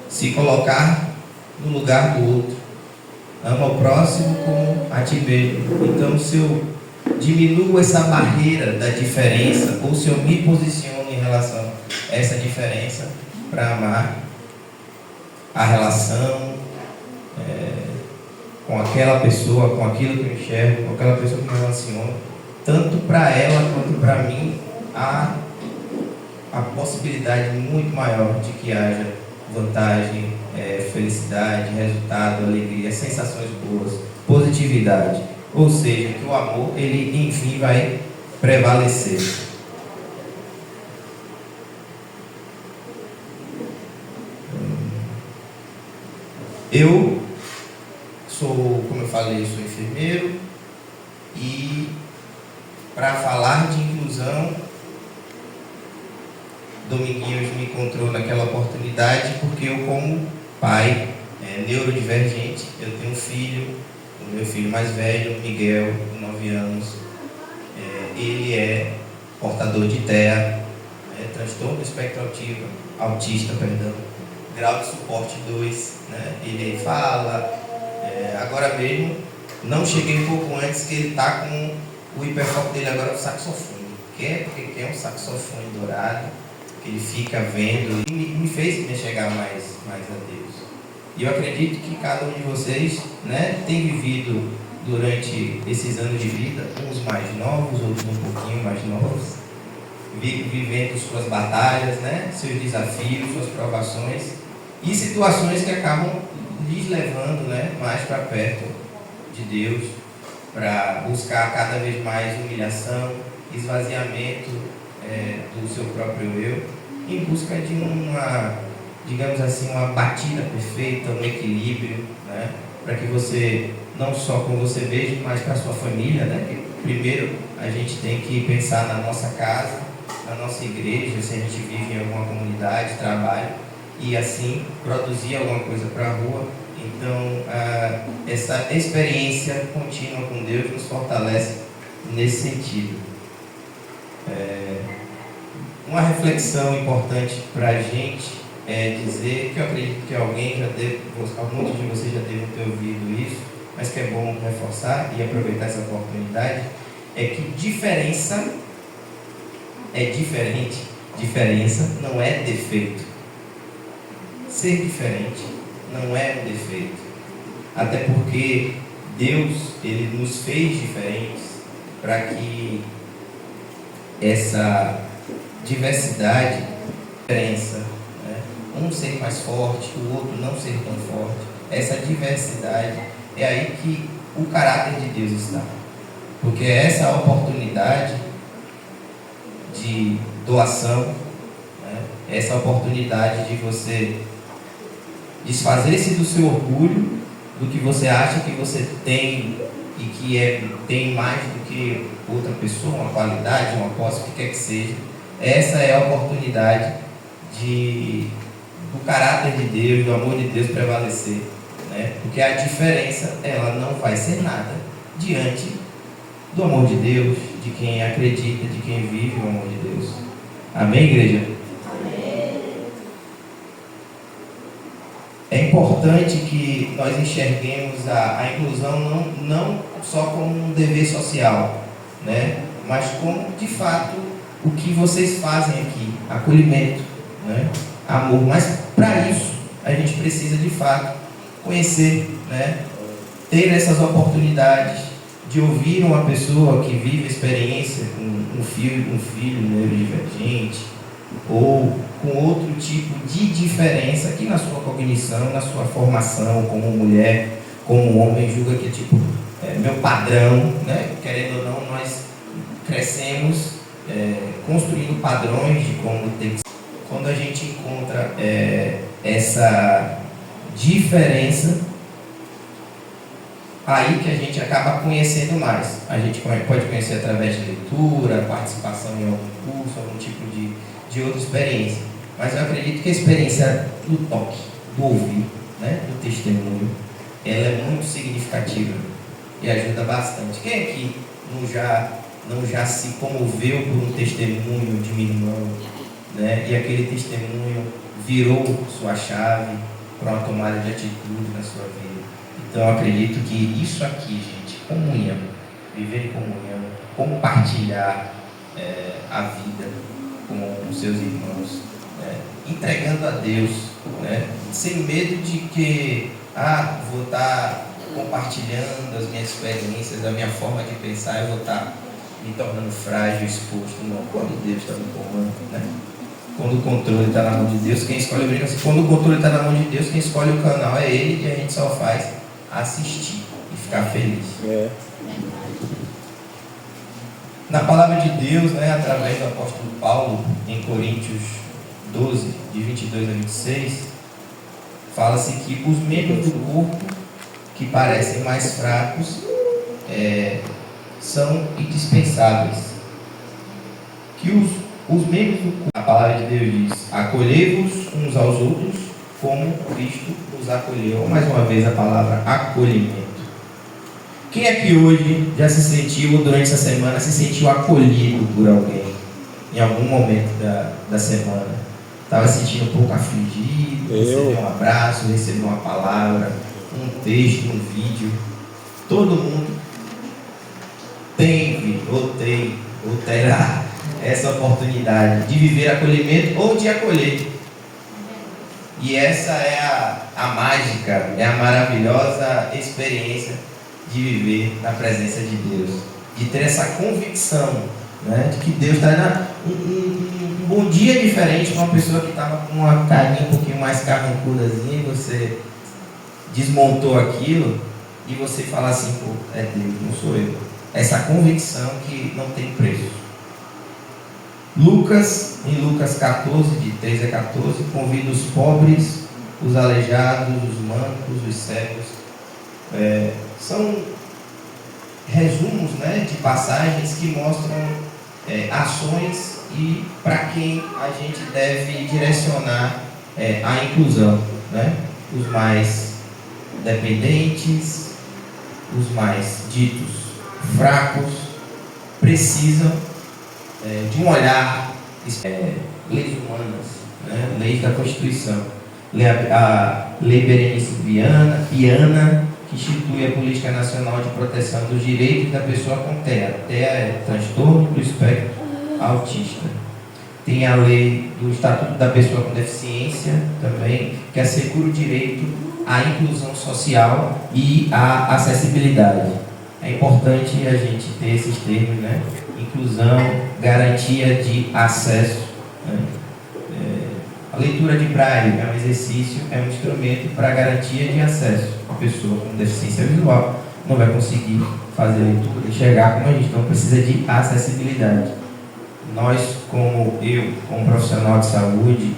se colocar no lugar do outro. Ama o próximo como a ti mesmo. Então, se eu diminuo essa barreira da diferença, ou se eu me posiciono em relação a essa diferença para amar a relação com aquela pessoa, com aquilo que eu enxergo, com aquela pessoa que me relaciono, tanto para ela quanto para mim, há a possibilidade muito maior de que haja vantagem, felicidade, resultado, alegria, sensações boas, positividade. Ou seja, que o amor, ele enfim vai prevalecer. Eu sou, como eu falei, sou enfermeiro, e para falar de inclusão, Dominguinhos me encontrou naquela oportunidade porque eu, como pai neurodivergente, eu tenho um filho, o meu filho mais velho, Miguel, de 9 anos, ele é portador de TEA, transtorno do espectro autista, grau de suporte 2, ele fala, agora mesmo, não cheguei um pouco antes que ele está com o hiperfoco dele agora no saxofone, porque quer um saxofone dourado, que ele fica vendo, e me fez me chegar mais a Deus. E eu acredito que cada um de vocês, tem vivido durante esses anos de vida, uns mais novos, outros um pouquinho mais novos, vivendo suas batalhas, seus desafios, suas provações e situações que acabam lhes levando mais para perto de Deus, para buscar cada vez mais humilhação, esvaziamento do seu próprio eu, em busca de digamos assim, uma batida perfeita, um equilíbrio, para que você, não só com você mesmo, mas para a sua família, Primeiro, a gente tem que pensar na nossa casa, na nossa igreja, se a gente vive em alguma comunidade, trabalho, e assim produzir alguma coisa para a rua. Então, essa experiência contínua com Deus nos fortalece nesse sentido. Uma reflexão importante para a gente é dizer, que eu acredito que muitos de vocês já devem ter ouvido isso, mas que é bom reforçar e aproveitar essa oportunidade, é que diferença é diferente, diferença não é defeito. Ser diferente não é um defeito, até porque Deus, ele nos fez diferentes para que essa diversidade, diferença, um ser mais forte, o outro não ser tão forte, essa diversidade é aí que o caráter de Deus está, porque é essa oportunidade de doação, essa oportunidade de você desfazer-se do seu orgulho, do que você acha que você tem e que tem mais do que outra pessoa, uma qualidade, uma posse, o que quer que seja. Essa é a oportunidade do caráter de Deus, do amor de Deus prevalecer, porque a diferença, ela não vai ser nada diante do amor de Deus, de quem acredita, de quem vive o amor de Deus. Amém, igreja? Amém. É importante que nós enxerguemos a inclusão não só como um dever social, mas como, de fato, o que vocês fazem aqui, acolhimento, amor. Mas para isso a gente precisa, de fato, conhecer, ter essas oportunidades de ouvir uma pessoa que vive a experiência com um filho neurodivergente, ou com outro tipo de diferença que na sua cognição, na sua formação como mulher, como homem, julga que meu padrão, querendo ou não, nós crescemos construindo padrões de como tem que ser. Quando a gente encontra essa diferença, aí que a gente acaba conhecendo mais. A gente pode conhecer através de leitura, participação em algum curso, algum tipo de outra experiência. Mas eu acredito que a experiência do toque, do ouvir, do testemunho, ela é muito significativa e ajuda bastante. Quem aqui não já se comoveu por um testemunho de um irmão, e aquele testemunho virou sua chave, para uma tomada de atitude na sua vida. Então eu acredito que isso aqui, gente, comunhão, viver em comunhão, compartilhar a vida com os seus irmãos, entregando a Deus, sem medo de que vou estar compartilhando as minhas experiências, a minha forma de pensar, eu vou estar me tornando frágil, exposto. Não, quando Deus está no comando, quando o controle está na mão de Deus, quem escolhe o brinco, quando o controle está na mão de Deus, quem escolhe o canal é Ele, e a gente só faz assistir e ficar feliz. Na palavra de Deus, através do apóstolo Paulo, em Coríntios 12, de 22 a 26, fala-se que os membros do corpo que parecem mais fracos são indispensáveis. Que os membros do corpo, a palavra de Deus diz, acolhei-vos uns aos outros como Cristo nos acolheu. Mais uma vez a palavra acolhimento. Quem aqui hoje já se sentiu, ou durante essa semana, se sentiu acolhido por alguém, em algum momento da semana? Estava se sentindo um pouco afligido, recebeu um abraço, recebeu uma palavra, um texto, um vídeo. Todo mundo teve, ou terá essa oportunidade de viver acolhimento ou de acolher. E essa é a mágica, é a maravilhosa experiência de viver na presença de Deus, de ter essa convicção, de que Deus está dando um bom dia diferente para uma pessoa que estava com uma carinha um pouquinho mais carrancudazinha, e você desmontou aquilo e você fala assim, pô, é Deus, não sou eu. Essa convicção que não tem preço. Em Lucas 14, de 13 a 14, convida os pobres, os aleijados, os mancos, os cegos. São resumos de passagens que mostram ações e para quem a gente deve direcionar a inclusão. Os mais dependentes, os mais ditos fracos, precisam de um olhar, leis humanas, leis da Constituição, a Lei Berenice Viana, que institui a Política Nacional de Proteção dos Direitos da Pessoa com TEA. TEA é transtorno do espectro autista. Tem a Lei do Estatuto da Pessoa com Deficiência também, que assegura o direito à inclusão social e à acessibilidade. É importante a gente ter esses termos, inclusão, garantia de acesso. A leitura de braille é um exercício, é um instrumento para garantia de acesso. Uma pessoa com deficiência visual não vai conseguir fazer leitura, enxergar como a gente, então precisa de acessibilidade. Nós, como profissional de saúde,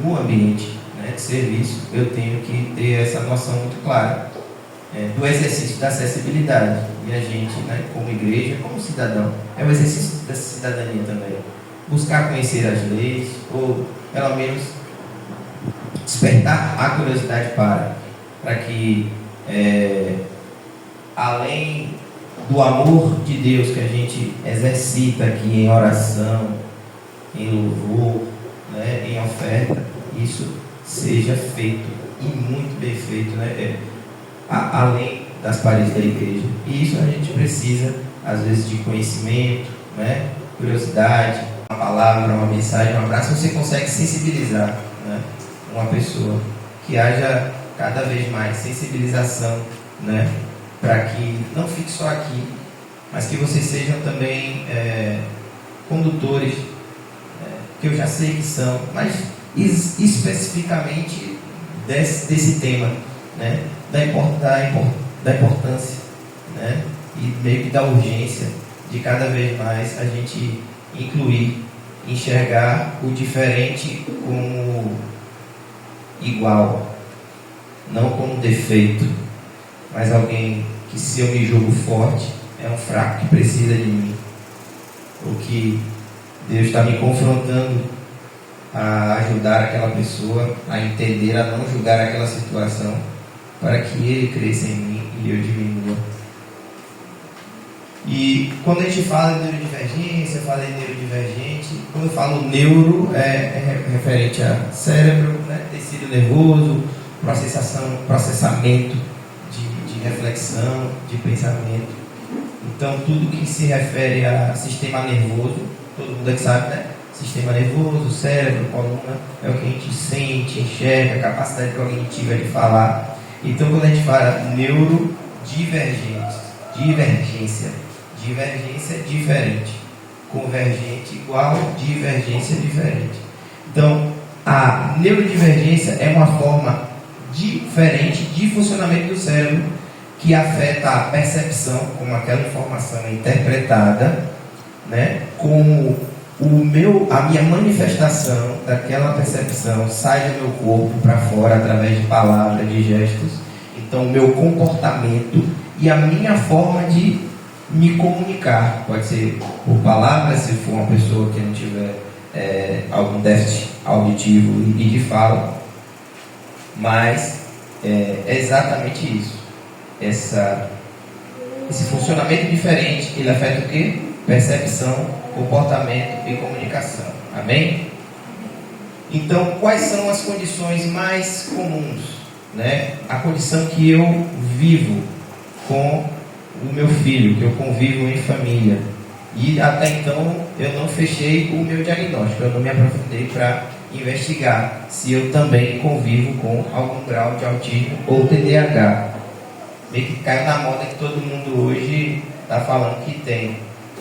no ambiente de serviço, eu tenho que ter essa noção muito clara do exercício da acessibilidade. E a gente, como igreja, como cidadão, é o exercício da cidadania também. Buscar conhecer as leis, ou pelo menos despertar a curiosidade para que, além do amor de Deus que a gente exercita aqui em oração, em louvor, em oferta, isso seja feito e muito bem feito, além das paredes da igreja. E isso a gente precisa, às vezes, de conhecimento, curiosidade, uma palavra, uma mensagem, um abraço. Você consegue sensibilizar uma pessoa, que haja cada vez mais sensibilização, para que não fique só aqui, mas que vocês sejam também condutores, que eu já sei que são, mas especificamente desse tema, da importância, e meio que da urgência de cada vez mais a gente incluir, enxergar o diferente como igual, não como defeito, mas alguém que, se eu me julgo forte, é um fraco que precisa de mim. O que Deus está me confrontando a ajudar aquela pessoa a entender, a não julgar aquela situação, para que Ele cresça em mim e eu diminua. E quando a gente fala em neurodivergência, fala em neurodivergente, quando eu falo neuro, é referente a cérebro, né, tecido nervoso, processamento de reflexão, de pensamento. Então, tudo que se refere a sistema nervoso, todo mundo aqui sabe, né? Sistema nervoso, cérebro, coluna, é o que a gente sente, enxerga, a capacidade cognitiva de falar. Então, quando a gente fala neurodivergência, divergência é diferente, convergente igual, divergência diferente. Então, a neurodivergência é uma forma diferente de funcionamento do cérebro que afeta a percepção, como aquela informação é interpretada, né? Como a minha manifestação daquela percepção sai do meu corpo para fora através de palavras, de gestos. Então, o meu comportamento e a minha forma de me comunicar, pode ser por palavras, se for uma pessoa que não tiver algum déficit auditivo e de fala, mas é exatamente isso. Esse funcionamento diferente, ele afeta o quê? Percepção, comportamento e comunicação. Amém? Então, quais são as condições mais comuns, né? A condição que eu vivo com o meu filho, que eu convivo em família. E até então eu não fechei o meu diagnóstico, eu não me aprofundei para investigar se eu também convivo com algum grau de autismo ou TDAH. Meio que caiu na moda que todo mundo hoje está falando que tem,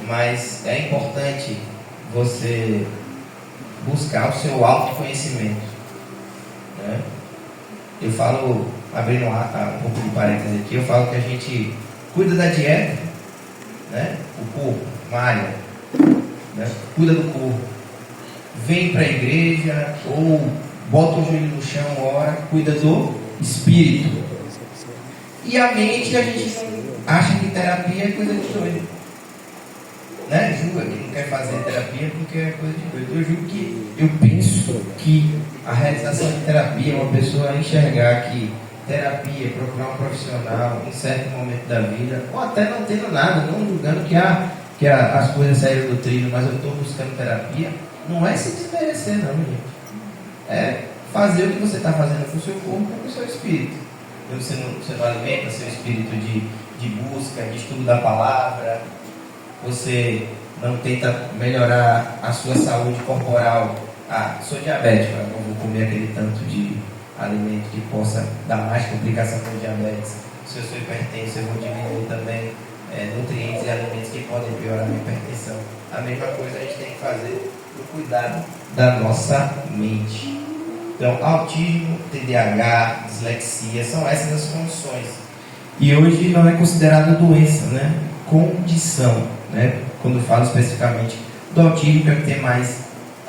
mas é importante você buscar o seu autoconhecimento, né? Eu falo, abrindo um pouco de parênteses aqui, eu falo que a gente cuida da dieta, né? O corpo, malha, né? Cuida do corpo, vem para a igreja ou bota o joelho no chão, ora, cuida do espírito. E a mente, a gente não acha que terapia é coisa de doido, né? Julga que não quer fazer terapia porque é coisa de doido. Eu penso que a realização de terapia é uma pessoa enxergar que terapia, procurar um profissional em certo momento da vida, ou até não tendo nada, não julgando que as coisas saíram do trilho, mas eu estou buscando terapia, não é se desmerecer não, gente. É fazer o que você está fazendo com o seu corpo e com o seu espírito. Você não alimenta seu espírito de busca, de estudo da palavra, você não tenta melhorar a sua saúde corporal. Sou diabético, não vou comer aquele tanto de alimento que possa dar mais complicação com o diabetes. Se eu sou hipertenso, eu vou diminuir também nutrientes e alimentos que podem piorar a minha hipertensão. A mesma coisa a gente tem que fazer no cuidado da nossa mente. Então, autismo, TDAH, dislexia, são essas as condições. E hoje não é considerado doença, né? Condição, né? Quando falo especificamente do autismo, que é o que está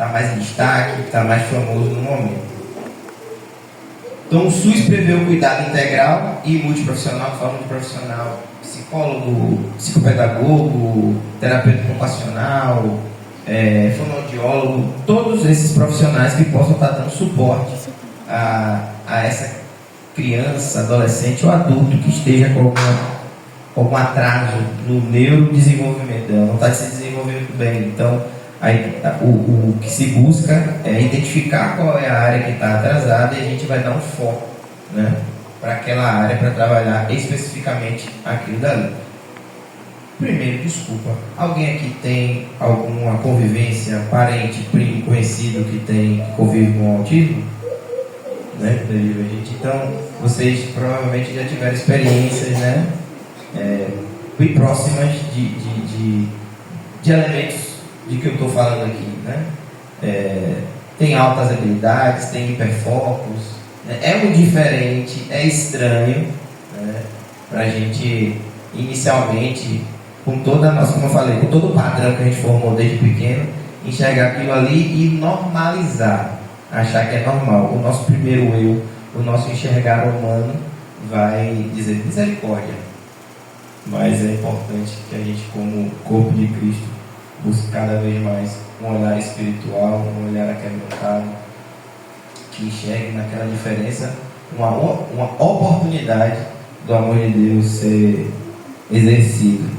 mais em destaque, que está mais famoso no momento. Então, o SUS prevê o cuidado integral e multiprofissional, falando de profissional, psicólogo, psicopedagogo, terapeuta ocupacional, fonoaudiólogo, todos esses profissionais que possam estar dando suporte a essa criança, adolescente ou adulto que esteja com algum atraso no neurodesenvolvimento dela, não está se desenvolvendo bem. Então, o que se busca é identificar qual é a área que está atrasada e a gente vai dar um foco, né, para aquela área, para trabalhar especificamente aquilo dali. Primeiro, desculpa, alguém aqui tem alguma convivência, parente, primo, conhecido que convive com autismo? Né? Então, vocês provavelmente já tiveram experiências, né, bem próximas de elementos de que eu estou falando aqui, né? Tem altas habilidades, tem hiperfocos, né? É um diferente, é estranho, né, para a gente inicialmente, com toda a nossa, como eu falei, com todo o padrão que a gente formou desde pequeno, enxergar aquilo ali e normalizar, achar que é normal. O nosso primeiro eu, o nosso enxergar humano vai dizer misericórdia. Mas é importante que a gente, como corpo de Cristo, busque cada vez mais um olhar espiritual, um olhar aquebrantado, que enxergue naquela diferença uma oportunidade do amor de Deus ser exercido.